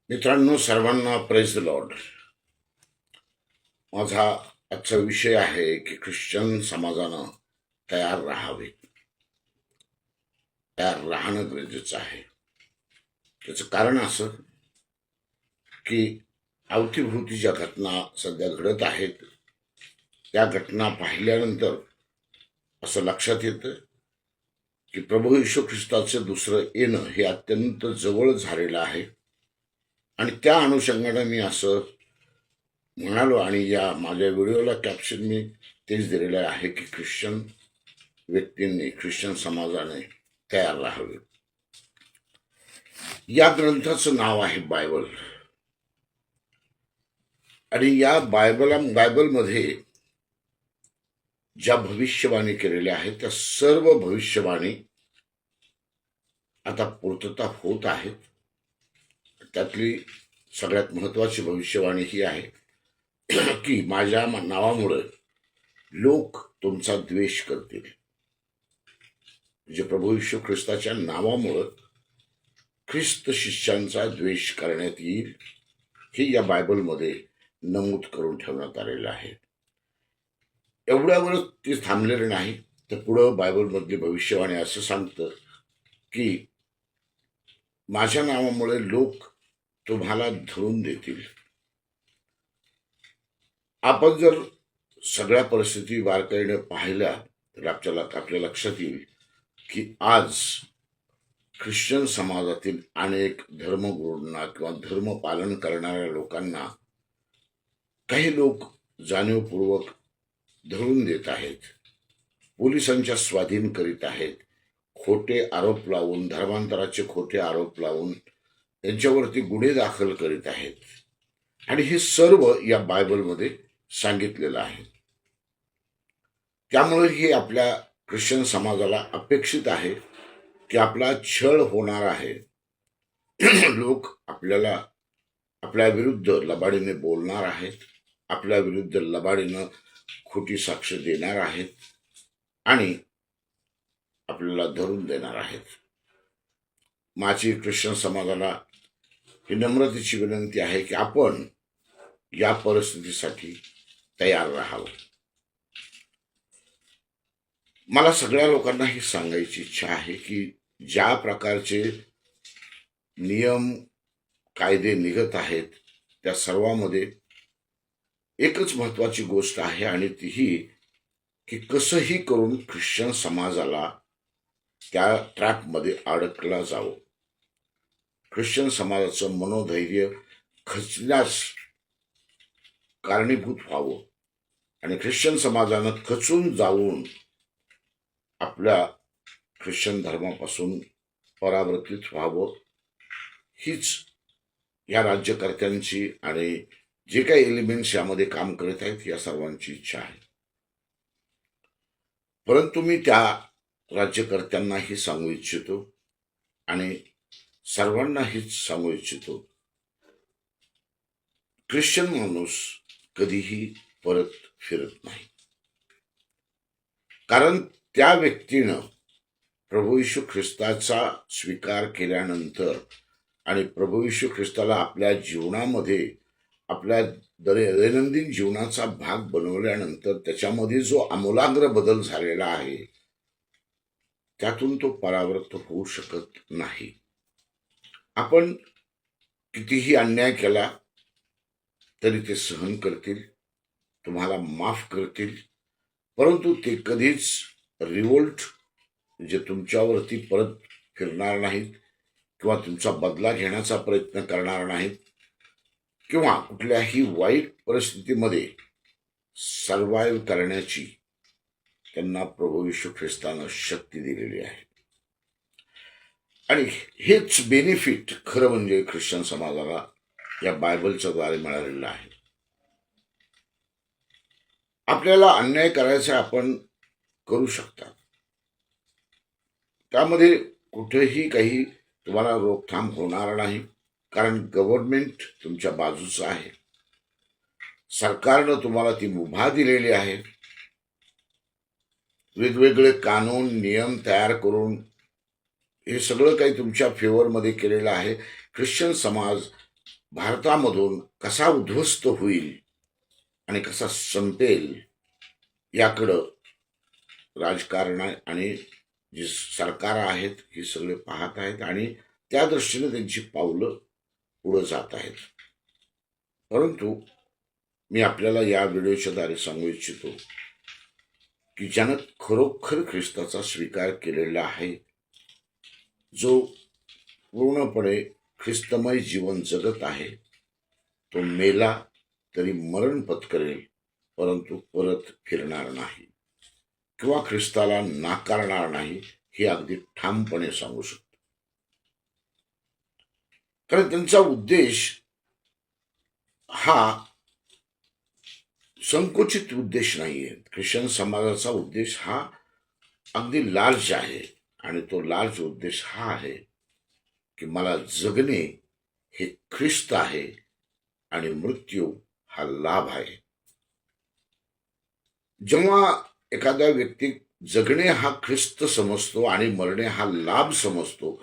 मित्रांनो, सर्वांना praise the Lord. माझा आजचा विषय आहे की ख्रिश्चन समाजानं तयार राहावे. तयार राहणं गरजेचं आहे. त्याचं कारण असं की अवतीभोवती ज्या घटना सध्या घडत आहेत त्या घटना पाहिल्यानंतर असं लक्षात येतं की प्रभू येशू ख्रिस्ताचं दुसरं येणं हे अत्यंत जवळ झालेलं आहे. आणि त्या अनुषंगाने मी असं म्हणालो आणि या माझ्या व्हिडिओला कॅप्शन मी तेच दिलेलं आहे की ख्रिश्चन व्यक्तींनी, ख्रिश्चन समाजाने तयार राहावे. या ग्रंथाचं नाव आहे बायबल. आणि या बायबलमध्ये ज्या भविष्यवाणी केलेल्या आहेत त्या सर्व भविष्यवाणी आता पूर्तता होत आहेत. त्यातली सगळ्यात महत्वाची भविष्यवाणी ही आहे की माझ्या नावामुळे लोक तुमचा द्वेष करतील. म्हणजे प्रभू येशू ख्रिस्ताच्या नावामुळे ख्रिस्त शिष्यांचा द्वेष करण्यात येईल हे या बायबलमध्ये नमूद करून ठेवण्यात आलेलं आहे. एवढ्यावरच ते थांबलेले नाही, तर पुढं बायबलमधली भविष्यवाणी असं सांगतं की माझ्या नावामुळे लोक तुम्हाला धरून देतील. आपण जर सगळ्या परिस्थिती बारकाईने पाहिल्या तर आपल्या लक्षात येईल की आज ख्रिश्चन समाजातील अनेक धर्मगुरूंना किंवा धर्म पालन करणाऱ्या लोकांना काही लोक जाणीवपूर्वक धरून देत आहेत, पोलिसांच्या स्वाधीन करीत आहेत, खोटे आरोप लावून, धर्मांतराचे खोटे आरोप लावून यांच्यावरती गुन्हे दाखल करीत आहेत. आणि हे सर्व या बायबलमध्ये सांगितलेलं आहे. त्यामुळे हे आपल्या ख्रिश्चन समाजाला अपेक्षित आहे की आपला छळ होणार आहे. लोक आपल्या विरुद्ध लबाडीने बोलणार आहेत, आपल्या विरुद्ध लबाडीनं खोटी साक्ष देणार आहेत आणि आपल्याला धरून देणार आहेत. माझी ख्रिश्चन समाजाला ही नम्रतेची विनंती आहे की आपण या परिस्थितीसाठी तयार राहावं. मला सगळ्या लोकांना ही सांगायची इच्छा आहे की ज्या प्रकारचे नियम कायदे निघत आहेत त्या सर्वांमध्ये एकच महत्वाची गोष्ट आहे आणि ती ही की कसंही करून ख्रिश्चन समाजाला त्या ट्रॅपमध्ये अडकला जावं. ख्रिश्चन समाजाचं मनोधैर्य खचण्यास कारणीभूत व्हावं आणि ख्रिश्चन समाजानं खचून जाऊन आपल्या ख्रिश्चन धर्मापासून परावर्तित व्हावं हीच या राज्यकर्त्यांची आणि जे काही एलिमेंट्स यामध्ये काम करत आहेत या सर्वांची इच्छा आहे. परंतु मी त्या राज्यकर्त्यांनाही सांगू इच्छितो आणि सर्वांनाहीच सांगू इच्छितो, ख्रिश्चन माणूस कधीही परत फिरत नाही. कारण त्या व्यक्तीनं प्रभू येशू ख्रिस्ताचा स्वीकार केल्यानंतर आणि प्रभू येशू ख्रिस्ताला आपल्या जीवनामध्ये, आपल्या दैनंदिन जीवनाचा भाग बनवल्यानंतर त्याच्यामध्ये जो आमूलाग्र बदल झालेला आहे त्यातून तो परावृत्त होऊ शकत नाही. आपण कितीही अन्याय केला तरी ते सहन करतील, तुम्हाला माफ करतील, परंतु ते कधीच रिवोल्ट जे तुमच्यावरती परत फिरणार नाहीत किंवा तुमचा बदला घेण्याचा प्रयत्न करणार नाहीत किंवा कुठल्याही वाईट परिस्थितीमध्ये सर्वाइव्ह करण्याची त्यांना प्रभू येशू ख्रिस्तानं शक्ती दिलेली आहे. आणि हेच बेनिफिट खरं म्हणजे ख्रिश्चन समाजाला या बायबलच्या द्वारे मिळालेलं आहे. आपल्याला अन्याय करायचा आपण करू शकता, त्यामध्ये कुठेही काही तुम्हाला रोकथाम होणार नाही, कारण गव्हर्नमेंट तुमच्या बाजूचं आहे. सरकारनं तुम्हाला ती मुभा दिलेली आहे. वेगवेगळे कानून नियम तयार करून हे सगळं काही तुमच्या फेवरमध्ये केलेलं आहे. ख्रिश्चन समाज भारतामधून कसा उद्ध्वस्त होईल आणि कसा संपेल याकडं राजकारण आणि जी सरकार आहेत ही सगळे पाहत आहेत आणि त्या दृष्टीने त्यांची पावलं पुढे जात आहेत. परंतु मी आपल्याला या व्हिडिओच्या द्वारे सांगू इच्छितो की ज्यानं खरोखर ख्रिस्ताचा स्वीकार केलेला आहे, जो पूर्णपणे ख्रिस्तमय जीवन जगत आहे, तो मेला तरी मरण पत्करेल परंतु परत फिरणार नाही किंवा ख्रिस्ताला नाकारणार नाही हे अगदी ठामपणे सांगू शकतो. कारण त्यांचा उद्देश हा संकुचित उद्देश नाहीये. ख्रिश्चन समाजाचा उद्देश हा अगदी लार्ज आहे आणि तो लार्ज उद्देश हा आहे की मला जगणे हे ख्रिस्त आहे आणि मृत्यू हा लाभ आहे. जेव्हा एखादा व्यक्ती जगणे हा ख्रिस्त समजतो आणि मरणे हा लाभ समजतो,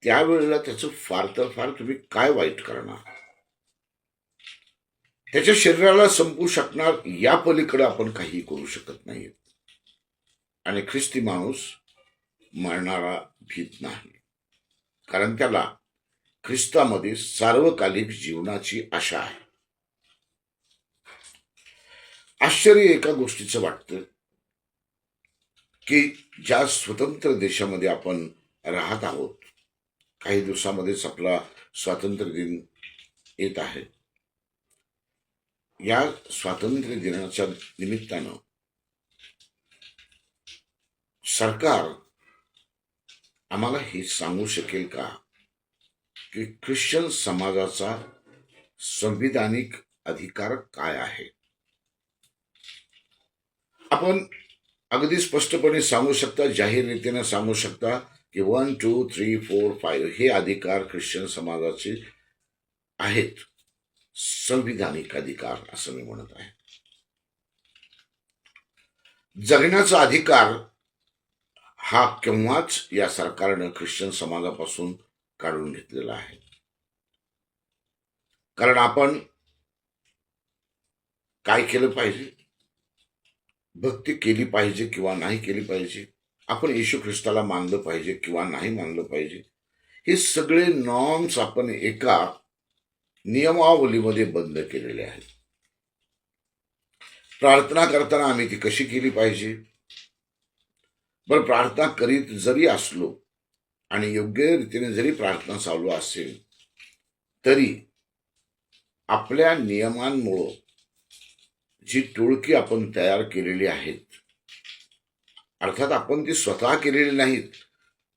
त्यावेळेला त्याचं फार तर फार तुम्ही काय वाईट करणार? त्याच्या शरीराला संपू शकणार या पलीकडे आपण काही करू शकत नाही. आणि ख्रिस्ती माणूस मरणारा भीत नाही, कारण त्याला ख्रिस्तामध्ये सार्वकालिक जीवनाची आशा आहे. आश्चर्य एका गोष्टीचं वाटतं की ज्या स्वतंत्र देशामध्ये आपण राहत आहोत, काही दिवसामध्येच आपला स्वातंत्र्य दिन येत आहे. या स्वातंत्र्य दिनाच्या निमित्तानं सरकार आम्हाला हे सांगू शकेल का की ख्रिश्चन समाजाचा संविधानिक अधिकार काय आहे? आपण अगदी स्पष्टपणे सांगू शकता, जाहीर रीतीने सांगू शकता की 1, 2, 3, 4, 5 हे अधिकार ख्रिश्चन समाजाचे आहेत. संविधानिक अधिकार असं मी म्हणत आहे. जगण्याचा अधिकार हा केव्हाच या सरकारनं ख्रिश्चन समाजापासून काढून घेतलेला आहे. कारण आपण काय केलं पाहिजे, भक्ती केली पाहिजे किंवा नाही केली पाहिजे, आपण येशू ख्रिस्ताला मानलं पाहिजे किंवा नाही मानलं पाहिजे, हे सगळे नॉर्म्स आपण एका नियमावलीमध्ये बंद केलेले आहेत. प्रार्थना करताना आम्ही ती कशी केली पाहिजे? बरं, प्रार्थना करीत जरी असलो आणि योग्य रीतीने जरी प्रार्थना चालू असेल तरी आपल्या नियमांमुळं जी टोळकी आपण तयार केलेली आहेत, अर्थात आपण ती स्वतः केलेली नाहीत,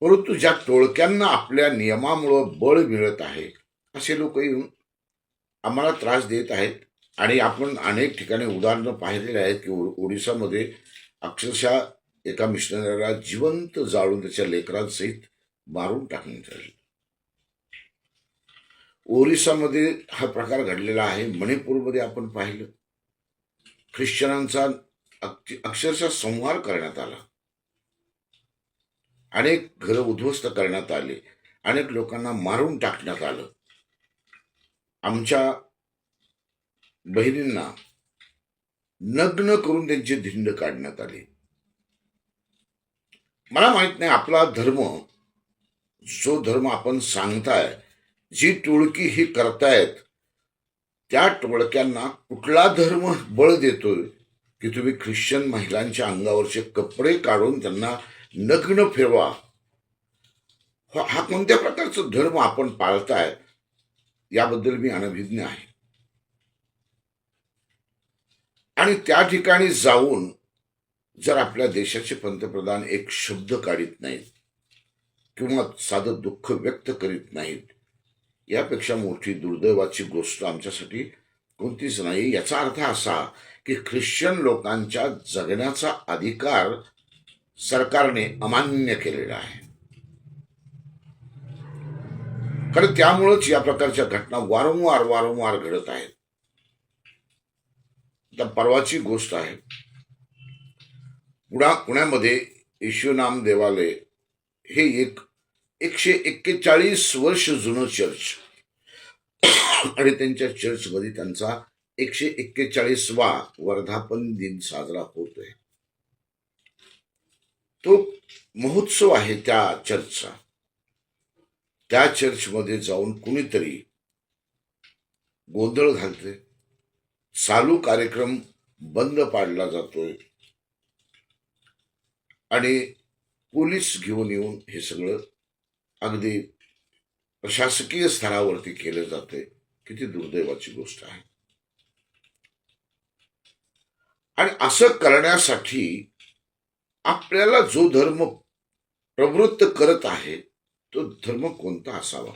परंतु ज्या टोळक्यांना आपल्या नियमामुळं बळ मिळत आहे, असे लोक येऊन आम्हाला त्रास देत आहेत. आणि आपण अनेक ठिकाणी उदाहरणं पाहिलेली आहेत की ओडिसामध्ये अक्षरशः एका मिशनरीला जिवंत जाळून त्याच्या लेकरांसहित मारून टाकण्यात आले. ओरिसामध्ये हा प्रकार घडलेला आहे. मणिपूरमध्ये आपण पाहिलं, ख्रिश्चनांचा अक्षरशः संहार करण्यात आला, अनेक घरं उद्ध्वस्त करण्यात आले, अनेक लोकांना मारून टाकण्यात आलं. आमच्या बहिणींना नग्न करून त्यांचे धिंड काढण्यात आले. मला माहित नाही आपला धर्म, जो धर्म आपण सांगताय, जी टोळकी ही करतायत, त्या टोळक्यांना कुठला धर्म बळ देतोय की तुम्ही ख्रिश्चन महिलांच्या अंगावरचे कपडे काढून त्यांना नग्न फिरवा? हा कोणत्या प्रकारचा धर्म आपण पाळताय याबद्दल मी अनभिज्ञ आहे. आणि त्या ठिकाणी जाऊन जर आपल्या देशाचे पंतप्रधान एक शब्द काढत नाहीत किंवा साधं दुःख व्यक्त करीत नाहीत, यापेक्षा मोठी दुर्दैवाची गोष्ट आमच्यासाठी कोणतीच नाही. याचा अर्थ असा की ख्रिश्चन लोकांच्या जगण्याचा अधिकार सरकारने अमान्य केलेला आहे. कारण त्यामुळेच या प्रकारच्या घटना वारंवार घडत आहेत. आता परवाची गोष्ट आहे, पुण्यामध्ये येशूनाम देवालय हे एक 141 वर्ष जुनं चर्च आणि त्यांच्या चर्चमध्ये त्यांचा 141वा वर्धापन दिन साजरा होतोय. तो महोत्सव आहे त्या चर्चचा. त्या चर्चमध्ये जाऊन कुणीतरी गोंधळ घालते, चालू कार्यक्रम बंद पाडला जातोय आणि पोलीस घेऊन येऊन हे सगळं अगदी प्रशासकीय स्तरावरती केलं जाते. किती दुर्दैवाची गोष्ट आहे. आणि असं करण्यासाठी आपल्याला जो धर्म प्रवृत्त करत आहे तो धर्म कोणता असावा?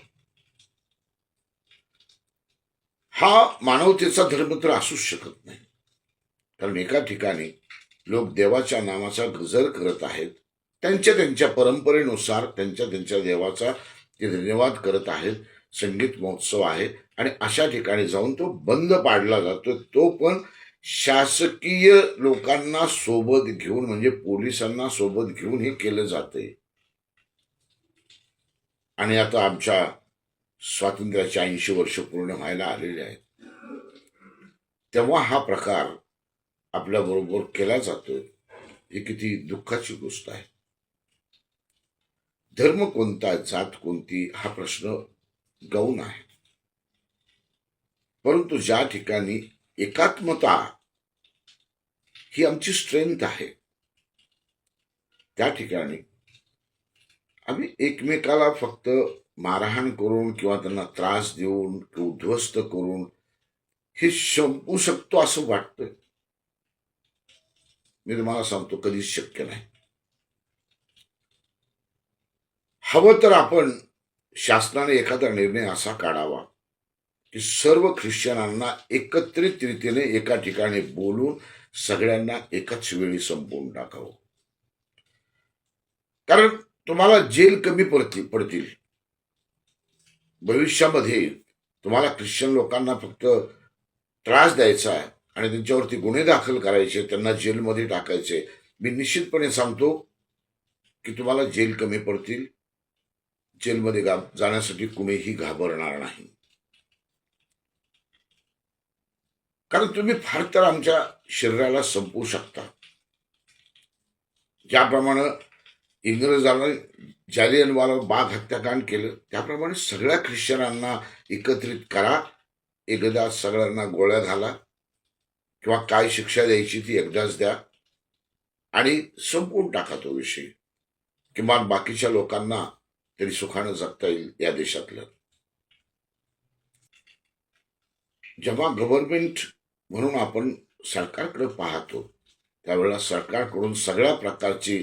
हा मानवतेचा धर्म तर असूच शकत नाही. कारण एका ठिकाणी लोक देवाच्या नावाचा गजर करत आहेत, त्यांच्या त्यांच्या परंपरेनुसार त्यांच्या त्यांच्या देवाचा ते धन्यवाद करत आहेत. संगीत महोत्सव आहे आणि अशा ठिकाणी जाऊन तो बंद पाडला जातो. तो पण शासकीय लोकांना सोबत घेऊन, म्हणजे पोलिसांना सोबत घेऊन हे केलं जाते. आणि आता आमच्या स्वातंत्र्याच्या 80 वर्ष पूर्ण व्हायला आलेले आहेत, तेव्हा हा प्रकार आपल्या बरोबर केला जातोय. ही किती दुःखाची गोष्ट आहे. धर्म कोणता, जात कोणती हा प्रश्न गौण आहे. परंतु ज्या ठिकाणी एकात्मता ही आमची स्ट्रेंथ आहे, त्या ठिकाणी आम्ही एकमेकाला फक्त मारहाण करून किंवा त्यांना त्रास देऊन उद्ध्वस्त करून हे संपू शकतो असं वाटतं. मी तुम्हाला सांगतो, कधीच शक्य नाही. हवं तर आपण शासनाने एखादा निर्णय असा काढावा की सर्व ख्रिश्चनांना एकत्रित रीतीने एका ठिकाणी बोलून सगळ्यांना एकाच वेळी संपवून टाकावं. कारण तुम्हाला जेल कमी पडतील. भविष्यामध्ये तुम्हाला ख्रिश्चन लोकांना फक्त त्रास द्यायचा आहे आणि त्यांच्यावरती गुन्हे दाखल करायचे, त्यांना जेलमध्ये टाकायचे. मी निश्चितपणे सांगतो की तुम्हाला जेल कमी पडतील. जेलमध्ये जाण्यासाठी कुणीही घाबरणार नाही. कारण तुम्ही फार तर आमच्या शरीराला संपवू शकता. ज्याप्रमाणे इंग्रजांना जालियनवाला बाग हत्याकांड केलं, त्याप्रमाणे सगळ्या ख्रिश्चनांना एकत्रित करा, एकदा सगळ्यांना गोळ्या घाला किंवा काय शिक्षा द्यायची ती एकदाच द्या आणि संपवून टाका तो विषय. किमान बाकीच्या लोकांना तरी सुखानं जगता येईल या देशातलं. जेव्हा गव्हर्नमेंट म्हणून आपण सरकारकडे पाहतो, त्यावेळेला सरकारकडून सगळ्या प्रकारची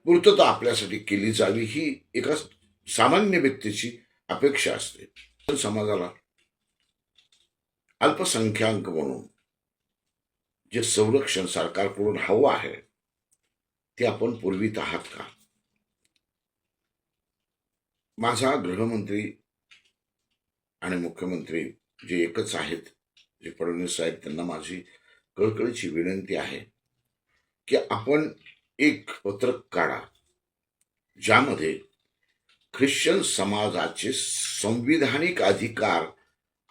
पूर्तता आपल्यासाठी केली जावी ही एका सामान्य व्यक्तीची अपेक्षा असते. समाजाला अल्पसंख्याक म्हणून जे संरक्षण सरकारकडून हवं आहे ते आपण पुरवीत आहात का? माझा गृहमंत्री आणि मुख्यमंत्री जे एकच आहेत, जे फडणवीस साहेब, त्यांना माझी कळकळीची विनंती आहे की आपण एक पत्रक काढा ज्यामध्ये ख्रिश्चन समाजाचे संविधानिक अधिकार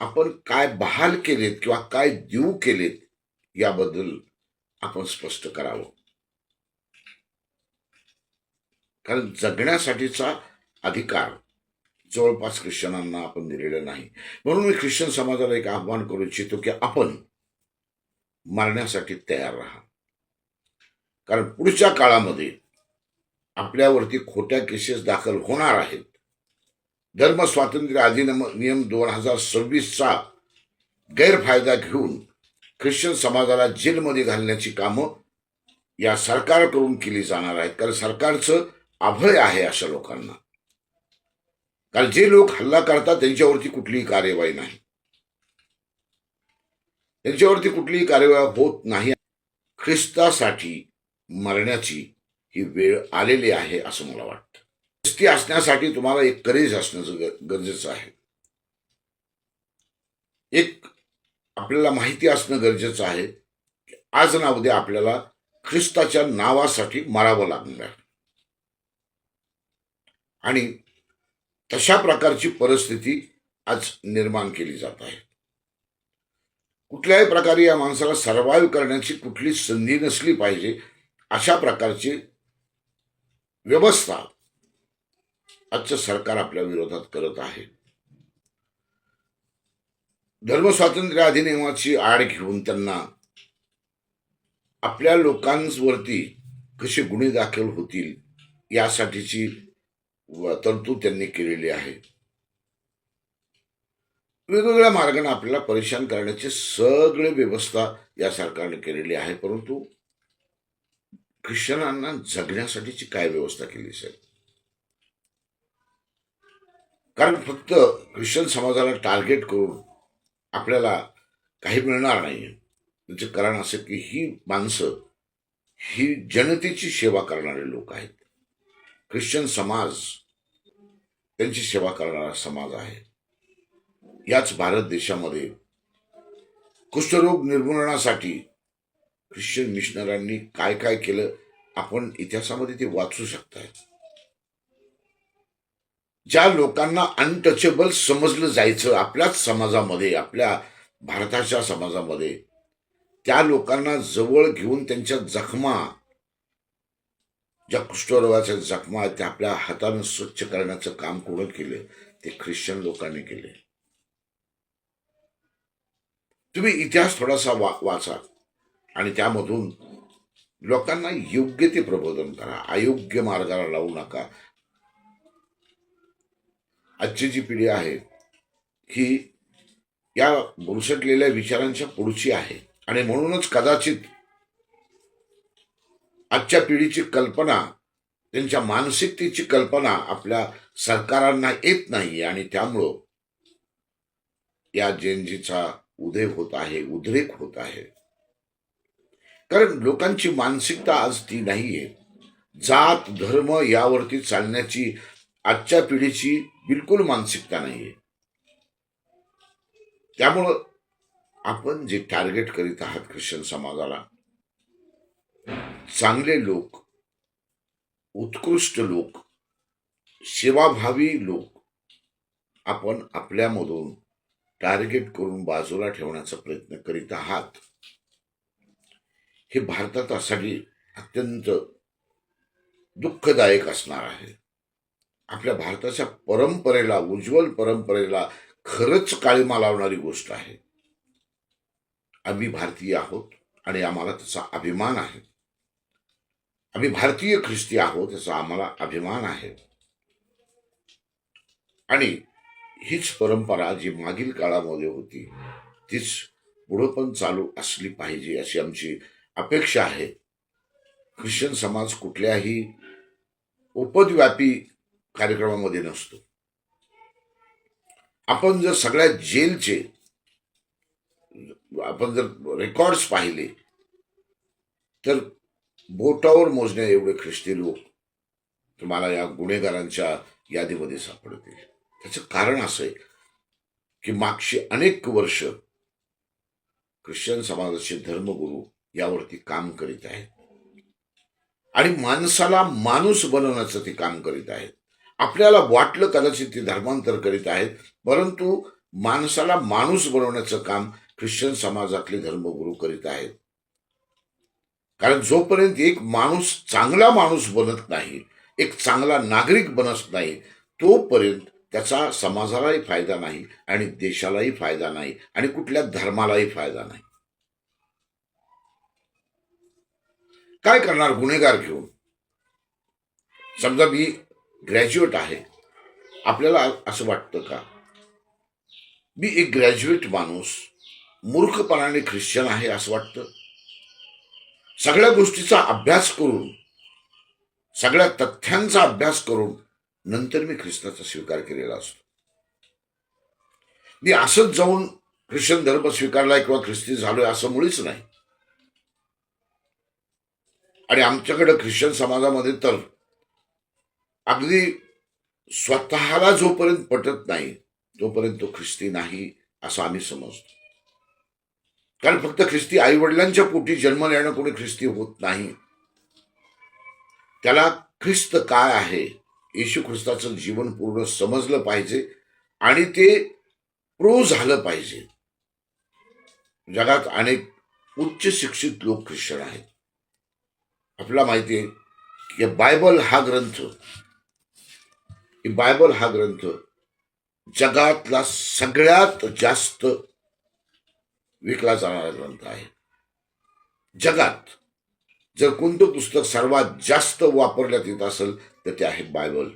आपण काय बहाल केलेत किंवा काय देऊ केलेत याबद्दल आपण स्पष्ट करावं. कारण जगण्यासाठीचा अधिकार जवळपास ख्रिश्चनांना आपण दिलेला नाही. म्हणून मी ख्रिश्चन समाजाला एक आव्हान करू इच्छितो की आपण मरण्यासाठी तयार राहा. कारण पुढच्या काळामध्ये आपल्यावरती खोट्या केसेस दाखल होणार आहेत. धर्म स्वातंत्र्य अधिनियम 2026चा गैरफायदा घेऊन ख्रिश्चन समाजाला जेलमध्ये घालण्याची कामं या सरकारकडून केली जाणार आहेत. कारण सरकारचं अभय आहे अशा लोकांना. कारण जे लोक हल्ला करतात त्यांच्यावरती कुठलीही कार्यवाही नाही, त्यांच्यावरती कुठलीही कार्यवाही होत नाही. ख्रिस्तासाठी मरण्याची ही वेळ आलेली आहे असं मला वाटतं. ख्रिस्ती असण्यासाठी तुम्हाला एक करेज असणं गरजेचं आहे. एक आपल्याला माहिती असणं गरजेचं आहे की आज ना उद्या आपल्याला ख्रिस्ताच्या नावासाठी मरावं लागणार. आणि तशा प्रकारची परिस्थिती आज निर्माण केली जात आहे. कुठल्याही प्रकारे या माणसाला सर्व्हाइव्ह करण्याची कुठलीच संधी नसली पाहिजे अशा प्रकारची व्यवस्था आजचं सरकार आपल्या विरोधात करत आहे. धर्मस्वातंत्र्य अधिनियमाची आड घेऊन त्यांना आपल्या लोकांवरती कसे गुन्हे दाखल होतील यासाठीची तरतूद त्यांनी केलेली आहे. वेगवेगळ्या मार्गाने आपल्याला परेशान करण्याची सगळे व्यवस्था या सरकारने केलेली आहे. परंतु ख्रिश्चनांना जगण्यासाठीची काय व्यवस्था केली साहेब? कारण फक्त ख्रिश्चन समाजाला टार्गेट करून आपल्याला काही मिळणार नाही. त्याचे कारण असं की ही माणसं ही जनतेची सेवा करणारे लोक आहेत. ख्रिश्चन समाज त्यांची सेवा करणारा समाज आहे. याच भारत देशामध्ये कुष्ठरोग निर्मूलनासाठी ख्रिश्चन मिशनरांनी काय काय केलं आपण इतिहासामध्ये ते वाचू शकताय. ज्या लोकांना अनटचेबल समजलं जायचं आपल्याच समाजामध्ये, आपल्या भारताच्या समाजामध्ये, त्या लोकांना जवळ घेऊन त्यांच्या जखमा, ज्या कुष्ठरोगाच्या जखमा आहेत त्या आपल्या हातानं स्वच्छ करण्याचं काम कोण केले? ते ख्रिश्चन लोकांनी केले. तुम्ही इतिहास थोडासा वाचा आणि त्यामधून लोकांना योग्य ते प्रबोधन करा. अयोग्य मार्गाला लावू नका. आजची जी पिढी आहे ही या बुरसटलेल्या विचारांच्या पुढची आहे आणि म्हणूनच कदाचित आजच्या पिढीची कल्पना, त्यांच्या मानसिकतेची कल्पना आपल्या सरकारांना येत नाही आणि त्यामुळं या जेनजीचा उदय होत आहे, उद्रेक होत आहे. कारण लोकांची मानसिकता आज ती नाहीये. जात धर्म यावरती चालण्याची आजच्या पिढीची बिलकुल मानसिकता नाहीये. त्यामुळं आपण जे टार्गेट करीत आहात ख्रिश्चन समाजाला, चांगले लोक, उत्कृष्ट लोक, सेवाभावी लोक आपण आपल्यामधून टार्गेट करून बाजूला ठेवण्याचा प्रयत्न करीत आहात. हे भारतासाठी अत्यंत दुःखदायक असणार आहे. आपल्या भारताच्या परंपरेला, उज्ज्वल परंपरेला खरंच काळीमा लावणारी गोष्ट आहे. आम्ही भारतीय आहोत आणि आम्हाला त्याचा अभिमान आहे. आम्ही भारतीय ख्रिस्ती आहोत याचा आम्हाला अभिमान आहे. आणि हीच परंपरा जी मागील काळामध्ये होती तीच पुढं पण चालू असली पाहिजे अशी आमची अपेक्षा आहे. ख्रिश्चन समाज कुठल्याही उपद्व्यापी कार्यक्रमामध्ये नसतो. आपण जर सगळ्या जेलचे आपण जर रेकॉर्ड्स पाहिले तर बोटावर मोजण्या एवढे ख्रिस्ती लोक तुम्हाला या गुन्हेगारांच्या यादीमध्ये सापडतील. त्याचं कारण असं आहे की मागची अनेक वर्ष ख्रिश्चन समाजाचे धर्मगुरू यावरती काम करीत आहेत आणि माणसाला माणूस बनवण्याचं ते काम करीत आहेत. आपल्याला वाटलं कदाचित ते धर्मांतर करीत आहेत, परंतु माणसाला माणूस बनवण्याचं काम ख्रिश्चन समाजातले धर्मगुरू करीत आहेत. कारण जोपर्यंत एक माणूस चांगला माणूस बनत नाही, एक चांगला नागरिक बनत नाही, तोपर्यंत त्याचा समाजालाही फायदा नाही आणि देशालाही फायदा नाही आणि कुठल्या धर्मालाही फायदा नाही. काय करणार गुन्हेगार घेऊन? समजा मी ग्रॅज्युएट आहे, आपल्याला असं वाटतं का मी एक ग्रॅज्युएट माणूस मूर्खपणाने ख्रिश्चन आहे असं वाटतं? सगळ्या गोष्टीचा अभ्यास करून, सगळ्या तथ्यांचा अभ्यास करून नंतर मी ख्रिस्ताचा स्वीकार केलेला असतो. मी असंच जाऊन ख्रिश्चन धर्म स्वीकारलाय किंवा ख्रिस्ती झालोय असं मुळीच नाही. आणि आमच्याकडे ख्रिश्चन समाजामध्ये तर अगदी स्वतःला जोपर्यंत पटत नाही तोपर्यंत तो ख्रिस्ती नाही असं आम्ही समजतो. कारण फक्त ख्रिस्ती आई वडिलांच्या पोटी जन्मल्यानं कोणी ख्रिस्ती होत नाही. त्याला ख्रिस्त काय आहे, येशू ख्रिस्ताचं जीवन पूर्ण समजलं पाहिजे आणि ते प्रो झालं पाहिजे. जगात अनेक उच्च शिक्षित लोक ख्रिश्चन आहेत. आपल्याला माहिती आहे की बायबल हा ग्रंथ जगातला सगळ्यात जास्त विकला जाणारा ग्रंथ आहे. जगात जर कोणतं पुस्तक सर्वात जास्त वापरण्यात येत असेल तर ते आहे बायबल.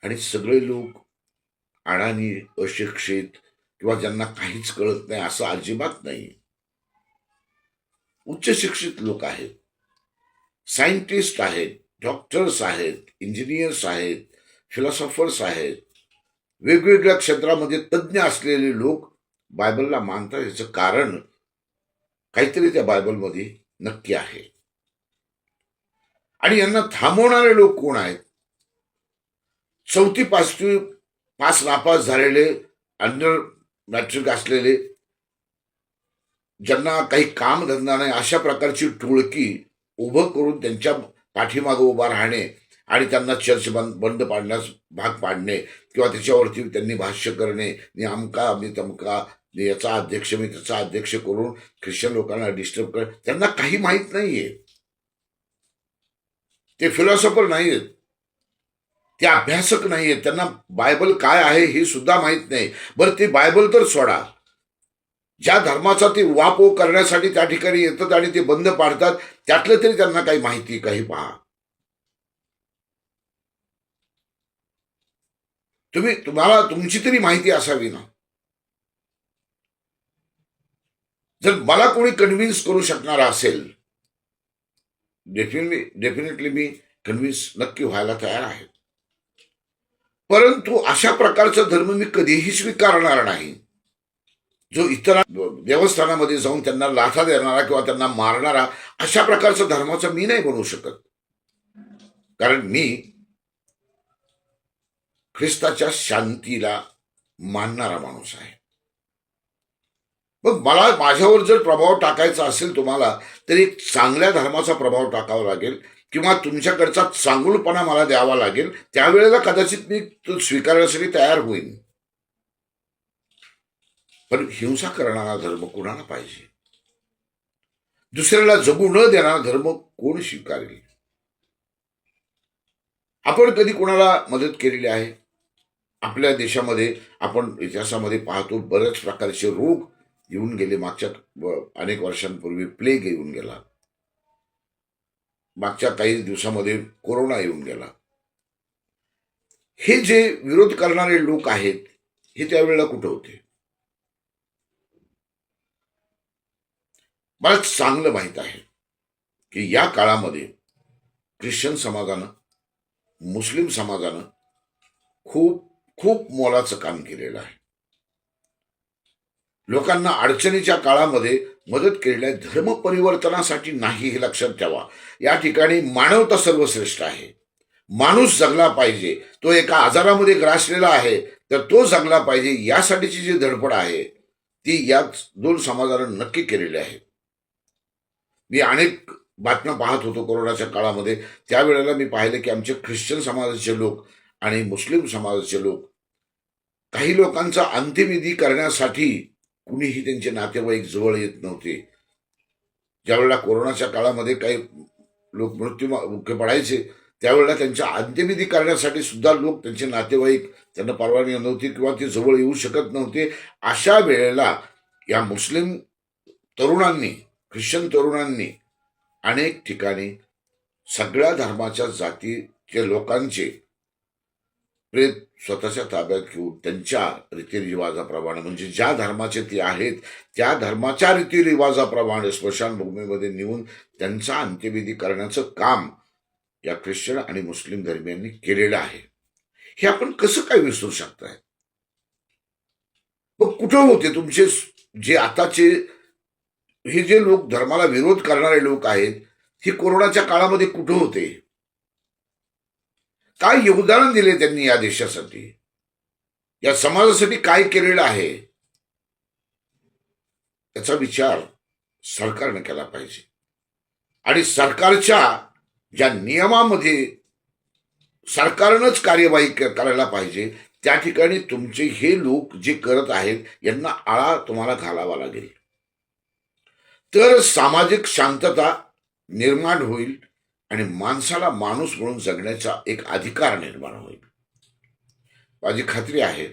आणि सगळे लोक अडाणी, अशिक्षित किंवा ज्यांना काहीच कळत नाही असं अजिबात नाही. उच्च शिक्षित लोक आहेत, सायंटिस्ट आहेत, डॉक्टर्स आहेत, इंजिनियर्स आहेत, फिलॉसॉफर्स आहेत, वेगवेगळ्या क्षेत्रामध्ये तज्ज्ञ असलेले लोक बायबलला मानतात. याचं कारण काहीतरी त्या बायबलमध्ये नक्की आहे. आणि यांना थांबवणारे लोक कोण आहेत? 4थी 5वी पास नापास झालेले, अंडर मॅट्रिक असलेले, ज्यांना काही काम धंदा नाही अशा प्रकारची टोळकी उभं करून त्यांच्या पाठीमागे उभा राहणे आणि त्यांना चर्च बंद पाडण्यास भाग पाडणे किंवा त्याच्यावरती त्यांनी भाष्य करणे, मी अमका मी तमका, मी याचा अध्यक्ष मी त्याचा अध्यक्ष करून ख्रिश्चन लोकांना डिस्टर्ब करणे. त्यांना काही माहीत नाहीये. ते फिलॉसॉफर नाहीयेत, ते अभ्यासक नाहीयेत. त्यांना बायबल काय आहे हे सुद्धा माहीत नाही. बरं, ते बायबल तर सोडा, ज्या धर्माचा ते वापो करण्यासाठी त्या ठिकाणी येतात आणि ते बंद पाडतात त्यातलं तरी त्यांना काही माहिती काही पहा. तुम्हाला तुमची तरी माहिती असावी ना. जर मला कोणी कन्व्हिन्स करू शकणार असेल, डेफिनेटली मी कन्व्हिन्स नक्की व्हायला तयार आहे. परंतु अशा प्रकारचा धर्म मी कधीही स्वीकारणार नाही जो इतर देवस्थानामध्ये जाऊन त्यांना लाथा देणारा किंवा त्यांना मारणारा, अशा प्रकारचा धर्माचा मी नाही बनवू शकत. कारण मी ख्रिस्ताच्या शांतीला मानणारा माणूस आहे. मग मला माझ्यावर जर प्रभाव टाकायचा असेल तुम्हाला, तर एक चांगल्या धर्माचा प्रभाव टाकावा लागेल किंवा तुमच्याकडचा चांगुलपणा मला द्यावा लागेल. त्यावेळेला कदाचित मी तो स्वीकारण्यासाठी तयार होईन. पण हिंसा करणारा धर्म कोणाला पाहिजे? दुसऱ्याला जगू न देणारा धर्म कोण स्वीकारेल? आपण कधी कोणाला मदत केलेली आहे? आपल्या देशामध्ये आपण इतिहासामध्ये पाहतो बऱ्याच प्रकारचे रोग येऊन गेले. मागच्या अनेक वर्षांपूर्वी प्लेग येऊन गेला, मागच्या काही दिवसामध्ये कोरोना येऊन गेला. हे जे विरोध करणारे लोक आहेत हे त्यावेळेला कुठे होते? मला चांगलं माहित आहे की या काळामध्ये ख्रिश्चन समाजानं, मुस्लिम समाजानं खूप खूप मोलाचं काम केलेलं आहे. लोकांना अडचणीच्या काळामध्ये मदत केलेली आहे. धर्म परिवर्तनासाठी नाही हे लक्षात ठेवा. या ठिकाणी मानवता सर्वश्रेष्ठ आहे. माणूस जगला पाहिजे. तो एका आजारामध्ये ग्रासलेला आहे तर तो जगला पाहिजे, यासाठीची जी धडपड आहे ती याच दोन समाजानं नक्की केलेली आहे. मी अनेक बातम्या पाहत होतो कोरोनाच्या काळामध्ये. त्यावेळेला मी पाहिलं की आमचे ख्रिश्चन समाजाचे लोक आणि मुस्लिम समाजाचे लोक, काही लोकांचा अंत्यविधी करण्यासाठी कुणीही त्यांचे नातेवाईक जवळ येत नव्हते. ज्यावेळेला कोरोनाच्या काळामध्ये काही लोक मृत्यू पडायचे त्यावेळेला त्यांच्या अंत्यविधी करण्यासाठी सुद्धा लोक, त्यांचे नातेवाईक त्यांना परवानगी नव्हती किंवा ते जवळ येऊ शकत नव्हते. अशा वेळेला या मुस्लिम तरुणांनी, ख्रिश्चन तरुणांनी अनेक ठिकाणी सगळ्या धर्माच्या जातीच्या लोकांचे प्रेत स्वतःच्या ताब्यात घेऊन त्यांच्या रीतिरिवाजाप्रमाणे, म्हणजे ज्या धर्माचे ते आहेत त्या धर्माच्या रीतिरिवाजाप्रमाणे स्मशानभूमीमध्ये नेऊन त्यांचा अंत्यविधी करण्याचं काम या ख्रिश्चन आणि मुस्लिम धर्मियांनी केलेलं आहे. हे आपण कसं काय विसरू शकताय? मग कुठं होते तुमचे जे आताचे हे जे लोक धर्माला विरोध करणारे लोक आहेत, हे कोरोनाच्या काळामध्ये कुठं होते? काय योगदान दिले त्यांनी या देशासाठी, या समाजासाठी काय केलेलं आहे? त्याचा विचार सरकारने केला पाहिजे. आणि सरकारच्या ज्या नियमामध्ये सरकारनंच कार्यवाही करायला पाहिजे त्या ठिकाणी तुमचे हे लोक जे करत आहेत यांना आळा तुम्हाला घालावा लागेल. तर सामाजिक शांतता निर्माण होईल आणि माणसाला माणूस म्हणून जगण्याचा एक अधिकार निर्माण होईल. माझी खात्री आहे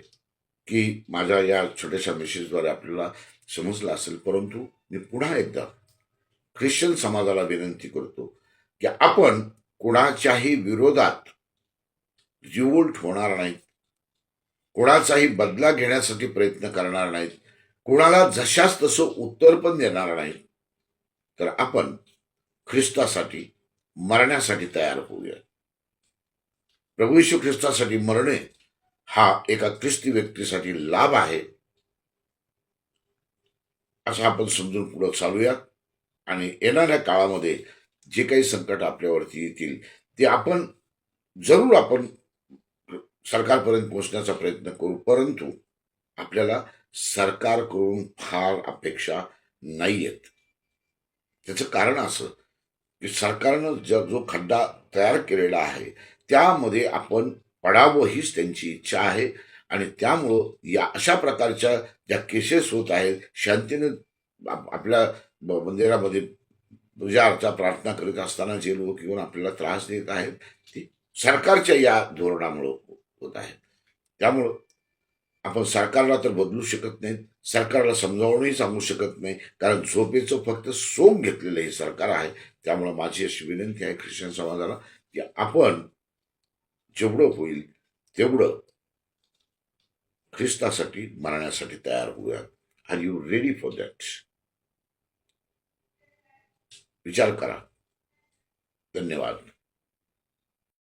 की माझ्या या छोट्याशा मेसेजद्वारे आपल्याला समजलं असेल, परंतु मी पुन्हा एकदा ख्रिश्चन समाजाला विनंती करतो की आपण कोणाच्याही विरोधात रिवोल्ट होणार नाहीत, कोणाचाही बदला घेण्यासाठी प्रयत्न करणार नाहीत, कोणाला जशास तसं उत्तर पण देणार नाहीत. तर आपण ख्रिस्तासाठी मरण्यासाठी तयार होऊया. प्रभू येशू ख्रिस्तासाठी मरणे हा एका ख्रिस्ती व्यक्तीसाठी लाभ आहे, असं आपण समजून पुढे चालूया. आणि येणाऱ्या काळामध्ये जे काही संकट आपल्यावरती येतील ते आपण जरूर आपण सरकारपर्यंत पोहोचण्याचा प्रयत्न करू, परंतु आपल्याला सरकारकडून फार अपेक्षा नाहीयेत. त्याचं कारण असं की सरकारनं जो खड्डा तयार केलेला आहे त्यामध्ये आपण पडावं हीच त्यांची इच्छा आहे. आणि त्यामुळं या अशा प्रकारच्या ज्या केसेस होत आहेत, शांतीने आपल्या मंदिरामध्ये पूजा अर्चा प्रार्थना करीत असताना जे लोक येऊन आपल्याला त्रास देत आहेत ते सरकारच्या या धोरणामुळं होत आहे. त्यामुळं आपण सरकारला तर बदलू शकत नाही, सरकारला समजावूनही सांगू शकत नाही, कारण झोपेचं फक्त सोंग घेतलेलं हे सरकार आहे. त्यामुळे माझी अशी विनंती आहे ख्रिश्चन समाजाला की आपण जेवढं होईल तेवढं ख्रिस्तासाठी मरण्यासाठी तयार होऊया. Are you ready for that? विचार करा. धन्यवाद.